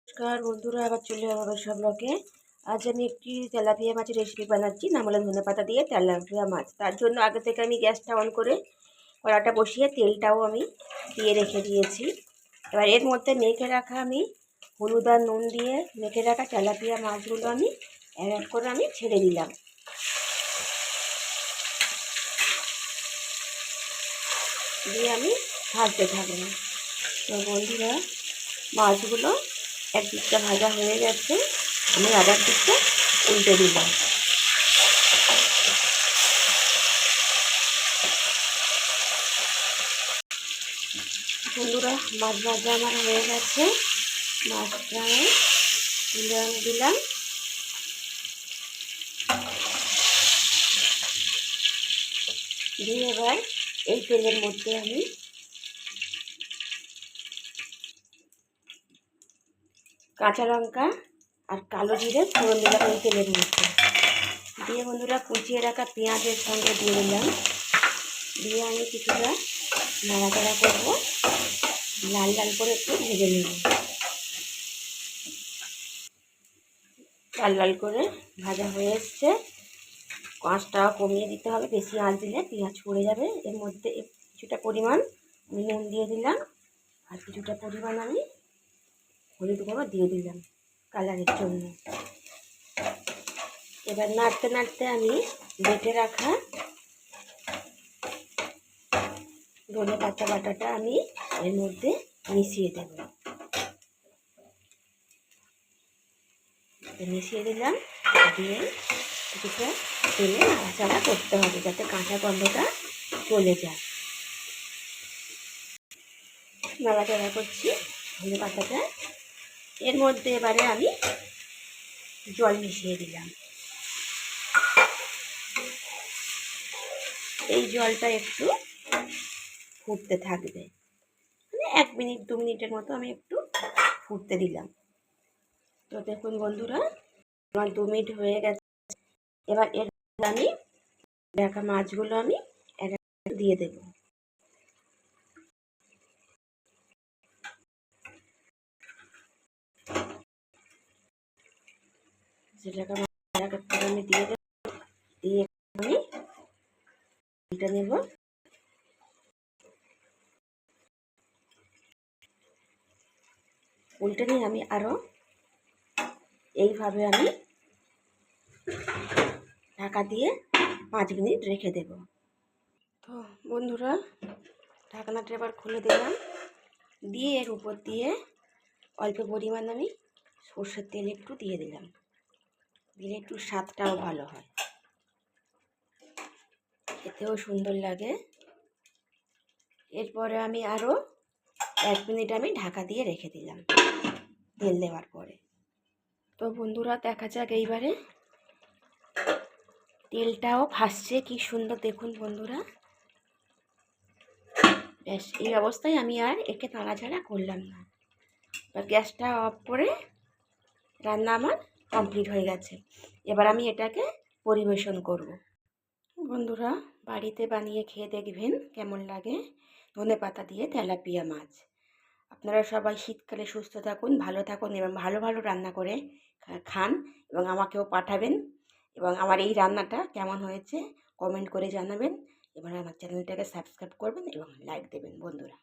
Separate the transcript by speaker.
Speaker 1: নমস্কার বন্ধুরা, আবার চলে যাবো সব ব্লগে। আজ আমি একটি তেলাপিয়া মাছের রেসিপি বানাচ্ছি, নাম হলো ধনেপাতা দিয়ে তেলাপিয়া মাছ। তার জন্য আগে থেকে আমি গ্যাসটা অন করে কড়াটা বসিয়ে তেলটাও আমি দিয়ে রেখে দিয়েছি। এবার এর মধ্যে মেখে রাখা আমি হলুদ আর নুন দিয়ে মেখে রাখা তেলাপিয়া মাছগুলো আমি এক করে আমি ছেড়ে দিলাম। দিয়ে আমি ভাজতে থাকলাম। তো বন্ধুরা, মাছগুলো একদিকটা ভাজা হয়ে গেছে, আমি আবার দিকটা উল্টে দিলাম। বন্ধুরা, মাছ ভাজা আমার হয়ে গেছে, মাছটা তুলে দিলাম। দিয়ে এবার এই তেলের মধ্যে আমি কাঁচা লঙ্কা আর কালো জিরে ফোড়ন দিলাম এই তেলের মধ্যে। দিয়ে বন্ধুরা, কুচিয়ে রাখা পেঁয়াজের সঙ্গে দিয়ে দিলাম। দিয়ে আমি কিছুটা নাড়াচাড়া করবো, লাল লাল করে একটু ভেজে নেব। লাল লাল করে ভাজা হয়ে এসছে, আঁচটা কমিয়ে দিতে হবে, বেশি আঁচ দিলে পেঁয়াজ পড়ে যাবে। এর মধ্যে কিছুটা পরিমাণ আমি নুন দিয়ে দিলাম, আর কিছুটা পরিমাণ আমি হলুদ গুঁড়ো দিয়ে দিলাম কালারের জন্য। এবার নাড়তে নাড়তে আমি বেটে রাখা ধনেপাতা বাটাটা আমি এর মধ্যে মিশিয়ে দেব। মিশিয়ে দিলাম, দিয়ে কিছুটা তেলে নাড়াচাড়া করতে হবে যাতে কাঁচা গন্ধটা চলে যায়। নাড়াচাড়া করছি ধনেপাতাটা। এর মধ্যে এবারে আমি জল মিশিয়ে দিলাম। এই জলটা একটু ফুটতে থাকবে, মানে 1 মিনিট 2 মিনিটের মতো আমি একটু ফুটতে দিলাম। তো দেখুন বন্ধুরা, আমার 2 মিনিট হয়ে গেছে। এবার এর আমি রাখা মাছগুলো আমি এক এক দিয়ে দেব। সেটাকে এক এক করে আমি দিয়ে দেব। দিয়ে আমি এটা নেব। উল্টে নিয়ে আমি আরও এইভাবে আমি ঢাকা দিয়ে 5 মিনিট রেখে দেব। তো বন্ধুরা, ঢাকনাটা এবার খুলে দিলাম। দিয়ে এর উপর দিয়ে অল্প পরিমাণ আমি সর্ষের তেল একটু দিয়ে দিলাম, দিলে একটু স্বাদটাও ভালো হয়, খেতেও সুন্দর লাগে। এরপরে আমি আরও 1 মিনিট আমি ঢাকা দিয়ে রেখে দিলাম তেল দেওয়ার পরে। তো বন্ধুরা, দেখা যাক এইবারে তেলটাও ভাসছে কি সুন্দর, দেখুন বন্ধুরা। ব্যাস, এই অবস্থায় আমি আর একে নাড়াচাড়া করলাম না। এবার গ্যাসটা অফ করে রান্না আমার কমপ্লিট হয়ে গেছে। এবার আমি এটাকে পরিবেশন করব। বন্ধুরা, বাড়িতে বানিয়ে খেয়ে দেখবেন কেমন লাগে ধনেপাতা দিয়ে তেলাপিয়া মাছ। আপনারা সবাই শীতকালে সুস্থ থাকুন, ভালো থাকুন এবং ভালো ভালো রান্না করে খান, এবং আমাকেও পাঠাবেন। এবং আমার এই রান্নাটা কেমন হয়েছে কমেন্ট করে জানাবেন। এবার আমার চ্যানেলটাকে সাবস্ক্রাইব করবেন এবং লাইক দেবেন বন্ধুরা।